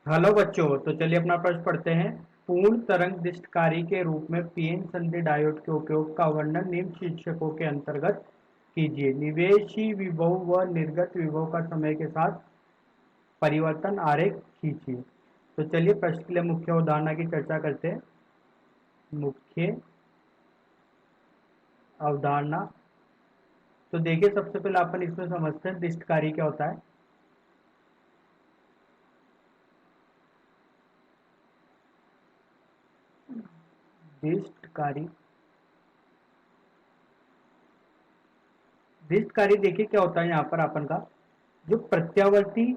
Hello बच्चों, तो चलिए अपना प्रश्न पढ़ते हैं। पूर्ण तरंग दृष्टिकारी के रूप में पीएन संधि डायोड के उपयोग का वर्णन निम्न शीर्षकों के अंतर्गत कीजिए। निवेशी विभव व निर्गत विभव का समय के साथ परिवर्तन आरेख खींचिए। तो चलिए प्रश्न के लिए मुख्य अवधारणा की चर्चा करते हैं। मुख्य अवधारणा, तो देखिए सबसे पहले अपन इसमें समझते हैं दृष्टिकारी क्या होता है। दृष्टिकारी दृष्टिकारी देखिए क्या होता है यहाँ पर अपन का जो प्रत्यावर्ती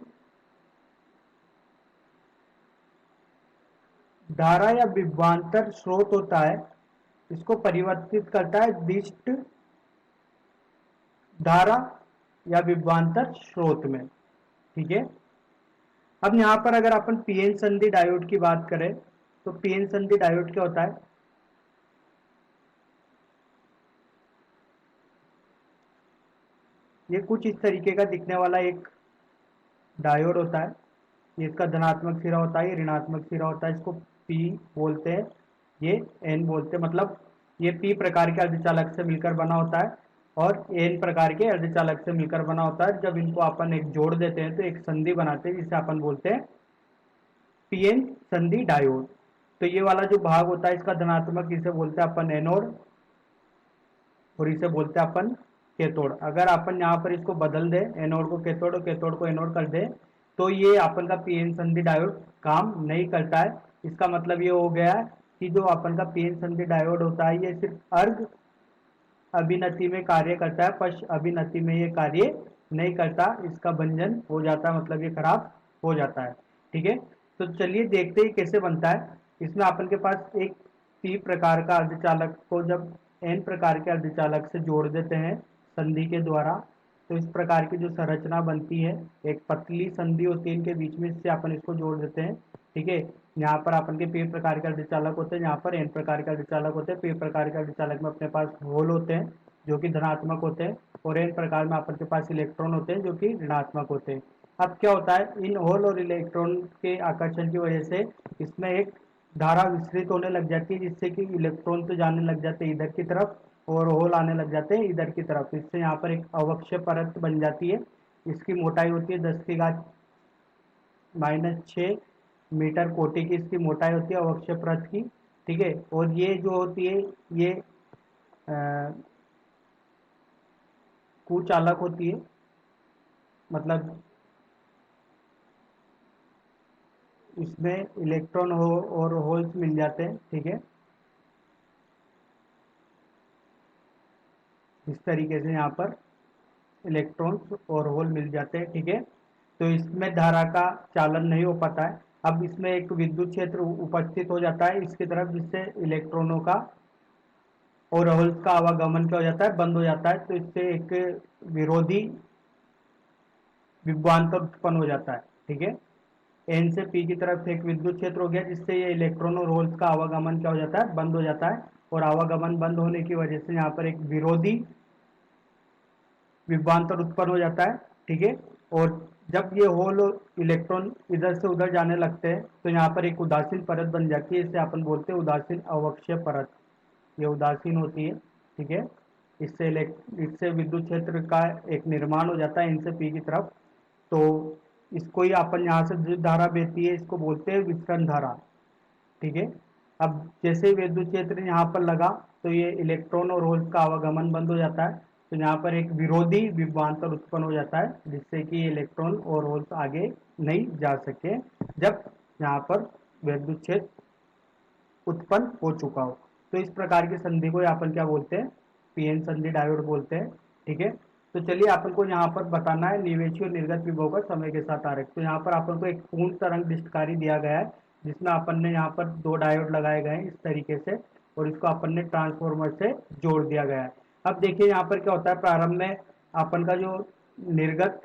धारा या विभवांतर स्रोत होता है, इसको परिवर्तित करता है दिष्ट धारा या विभवांतर स्रोत में। ठीक है। अब यहां पर अगर अपन पीएन संधि डायोड की बात करें तो पीएन संधि डायोड क्या होता है। ये कुछ इस तरीके का दिखने वाला एक डायोड होता है। ये इसका धनात्मक सिरा होता है, ये ऋणात्मक सिरा होता है। इसको पी बोलते हैं, ये एन बोलते हैं। मतलब ये पी प्रकार के अर्धचालक से मिलकर बना होता है और एन प्रकार के अर्धचालक से मिलकर बना होता है। जब इनको अपन एक जोड़ देते हैं तो एक संधि बनाते हैं जिसे अपन बोलते हैं पीएन संधि डायोड। तो ये वाला जो भाग होता है इसका धनात्मक, इसे बोलते हैं अपन एनोड और इसे बोलते हैं अपन कैथोड। अगर अपन यहाँ पर इसको बदल दे, एनोड को कैथोड और कैथोड को एनोड कर दे, तो ये अपन का पीएन संधि डायोड काम नहीं करता है। इसका मतलब ये हो गया कि जो अपन का पीएन संधि डायोड होता है ये सिर्फ अर्ध अभिनति में कार्य करता है, पश्च अभिनति में ये कार्य नहीं करता। इसका भंजन हो जाता है, मतलब ये खराब हो जाता है। ठीक है। तो चलिए देखते हैं कैसे बनता है। इसमें अपन के पास एक पी प्रकार का अर्धचालक को जब एन प्रकार के अर्धचालक से जोड़ देते हैं संधि के द्वारा, तो इस प्रकार की जो संरचना बनती है, एक पतली संधि होती है इनके बीच में, इससे अपन इसको जोड़ देते हैं। ठीक है। यहाँ पर अपन के पी प्रकार के अर्धचालक होते हैं, यहाँ पर एन प्रकार के अर्धचालक होते हैं। पी प्रकार के अर्धचालक में अपने पास होल होते हैं जो कि धनात्मक होते हैं और एन प्रकार में अपन के पास इलेक्ट्रॉन होते हैं जो कि ऋणात्मक होते हैं। अब क्या होता है, इन होल और इलेक्ट्रॉन के आकर्षण की वजह से इसमें एक धारा विस्तृत होने लग जाती है, जिससे कि इलेक्ट्रॉन तो जाने लग जाते हैं इधर की तरफ और होल आने लग जाते हैं इधर की तरफ। इससे यहाँ पर एक अवक्षय परत बन जाती है। इसकी मोटाई होती है 10⁻⁻⁶ मीटर कोटि की इसकी मोटाई होती है अवक्षय परत की। ठीक है। और ये जो होती है ये कुचालक होती है, मतलब इसमें इलेक्ट्रॉन हो और होल्स मिल जाते हैं। ठीक है। इस तरीके से यहाँ पर इलेक्ट्रॉन्स और होल मिल जाते हैं। ठीक है। तो इसमें धारा का चालन नहीं हो पाता है। अब इसमें एक विद्युत क्षेत्र उपस्थित हो जाता है इसकी तरफ, जिससे इलेक्ट्रॉनों का और होल्स का आवागमन क्या हो जाता है, बंद हो जाता है। तो इससे एक विरोधी विभवांतर उत्पन्न हो जाता है। ठीक है। एन से पी की तरफ से एक विद्युत क्षेत्र हो गया, जिससे ये इलेक्ट्रॉन और होल्स का आवागमन क्या हो जाता है, बंद हो जाता है। और आवागमन बंद होने की वजह से यहाँ पर एक विरोधी विभवांतर उत्पन्न हो जाता है। ठीक है। और जब ये होल और इलेक्ट्रॉन इधर से उधर जाने लगते हैं तो यहाँ पर एक उदासीन परत बन जाती है। इसे अपन बोलते हैं उदासीन अवक्षय परत। ये उदासीन होती है। ठीक है। इससे विद्युत क्षेत्र का एक निर्माण हो जाता है इनसे पी की तरफ। तो इसको ही अपन यहाँ से जो धारा बहती है इसको बोलते हैं विसरण धारा। ठीक है। अब जैसे ही विद्युत क्षेत्र यहाँ पर लगा तो ये इलेक्ट्रॉन और होल्स का आवागमन बंद हो जाता है। तो यहाँ पर एक विरोधी विभवांतर उत्पन्न हो जाता है, जिससे कि इलेक्ट्रॉन और होल्स आगे नहीं जा सके जब यहाँ पर विद्युत क्षेत्र उत्पन्न हो चुका हो। तो इस प्रकार की संधि को अपन क्या बोलते हैं, पीएन संधि डायोड बोलते हैं। ठीक है। तो चलिए अपन को यहाँ पर बताना है निवेशी और निर्गत विभव का समय के साथ आरेख। तो यहाँ पर अपन को एक पूर्ण तरंग दृष्टिकारी दिया गया है, जिसमें अपन ने यहाँ पर दो डायोड लगाए गए हैं इस तरीके से, और इसको अपन ने ट्रांसफॉर्मर से जोड़ दिया गया है। अब देखिए यहाँ पर क्या होता है, प्रारंभ में अपन का जो निर्गत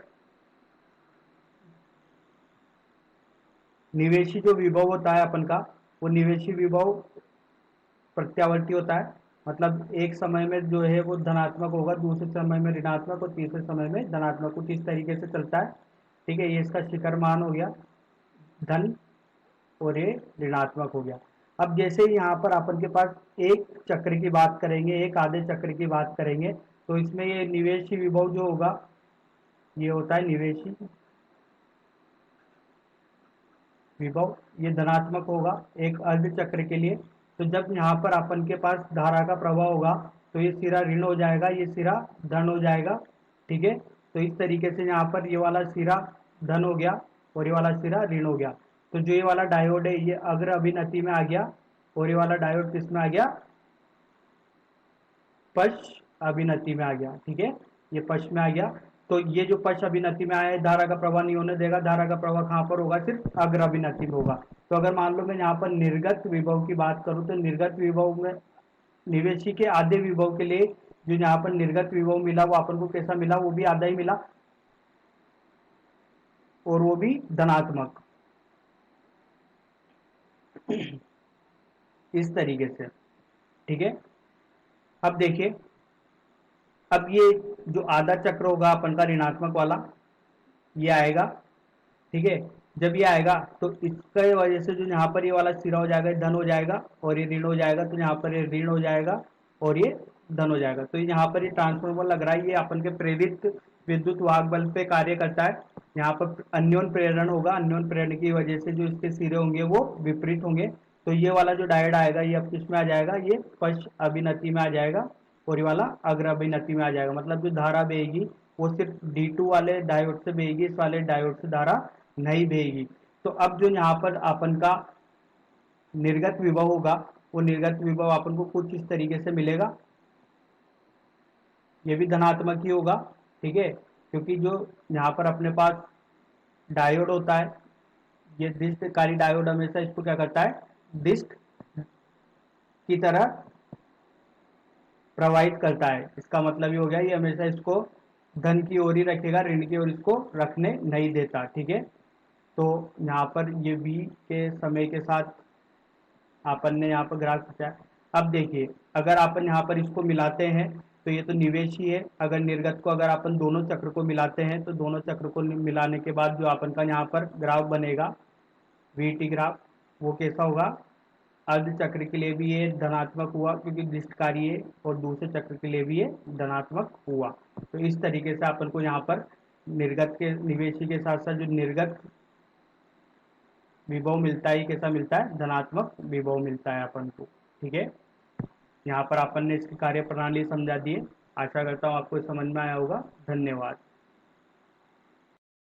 निवेशी जो विभव होता है अपन का, वो निवेशी विभव प्रत्यावर्ती होता है। मतलब एक समय में जो है वो धनात्मक होगा, दूसरे समय में ऋणात्मक और तीसरे समय में धनात्मक, कुछ इस तरीके से चलता है। ठीक है। ये इसका शिखर मान हो गया धन और ये ऋणात्मक हो गया। अब जैसे यहाँ पर अपन के पास एक चक्र की बात करेंगे, एक आधे चक्र की बात करेंगे, तो इसमें ये निवेशी विभव जो होगा ये होता है निवेशी विभव, ये धनात्मक होगा एक अर्ध चक्र के लिए। तो जब यहाँ पर अपन के पास धारा का प्रवाह होगा तो ये सिरा ऋण हो जाएगा, ये सिरा धन हो जाएगा। ठीक है, तो इस तरीके से यहाँ पर ये वाला सिरा धन हो गया और ये वाला सिरा ऋण हो गया। तो जो ये वाला डायोड है ये अग्र अभिनति में आ गया और ये वाला डायोड किस में आ गया, पश्च अभिनति में आ गया। ठीक है, ये पश्च में आ गया। तो ये जो पश्च अभिनति में आया है धारा का प्रवाह नहीं होने देगा, धारा का प्रवाह कहाँ पर होगा, सिर्फ अग्र अभिनति में होगा। तो अगर मान लो मैं यहाँ पर निर्गत विभव की बात करूँ तो निर्गत विभव में निवेशी के आधे विभव के लिए जो यहाँ पर निर्गत विभव मिला वो अपन को कैसा मिला, वो भी आधा ही मिला और वो भी धनात्मक। इस तरीके से। ठीक है, अब देखिए, अब ये जो आधा चक्र होगा अपन का ऋणात्मक वाला ये आएगा। ठीक है, जब ये आएगा तो इसके वजह से जो यहाँ पर ये वाला सिरा हो जाएगा धन हो जाएगा और ये ऋण हो जाएगा, तो यहाँ पर ये ऋण हो जाएगा और ये धन हो जाएगा। तो यहाँ पर ये ट्रांसफॉर्मर लग रहा है, ये अपन के प्रेरित विद्युत वाहक बल पे कार्य करता है। यहाँ पर अन्योन प्रेरण होगा, अन्योन प्रेरण की वजह से जो इसके सिरे होंगे वो विपरीत होंगे। तो ये वाला जो डायोड आएगा ये अब किस में आ जाएगा, ये पश्च अभिनति में आ जाएगा और ये वाला अग्र अभिनति में आ जाएगा। मतलब जो धारा बहेगी वो सिर्फ D2 वाले डायोड से बहेगी, इस वाले डायोड से धारा नहीं बहेगी। तो अब जो यहाँ पर अपन का निर्गत विभव होगा वो निर्गत विभव अपन को कुछ इस तरीके से मिलेगा, ये भी धनात्मक ही होगा। ठीक है, क्योंकि जो यहाँ पर अपने पास डायोड होता है, ये डिस्ककारी डायोड हमेशा इसको क्या करता है, डिस्क की तरह प्रवाहित करता है। इसका मतलब ये हो गया ये हमेशा इसको धन की ओर ही रखेगा, ऋण की ओर इसको रखने नहीं देता। ठीक है, तो यहाँ पर ये v के समय के साथ अपन ने यहाँ पर ग्राफ खींचा। अब देखिए, अगर अपन यहाँ पर इसको मिलाते हैं तो ये तो निवेश ही है। अगर निर्गत को अगर अपन दोनों चक्र को मिलाते हैं तो दोनों चक्र को मिलाने के बाद जो अपन का यहाँ पर ग्राफ बनेगा वीटी ग्राफ, वो कैसा होगा, अर्ध चक्र के लिए भी ये धनात्मक हुआ क्योंकि डिस्टकारी है और दूसरे चक्र के लिए भी ये धनात्मक हुआ। तो इस तरीके से अपन को यहाँ पर निर्गत के निवेशी के साथ साथ जो निर्गत विभव मिलता है कैसा मिलता है, धनात्मक विभव मिलता है अपन को। ठीक है, यहाँ पर अपन ने इसकी कार्य प्रणाली समझा दी है। आशा करता हूँ आपको समझ में आया होगा। धन्यवाद।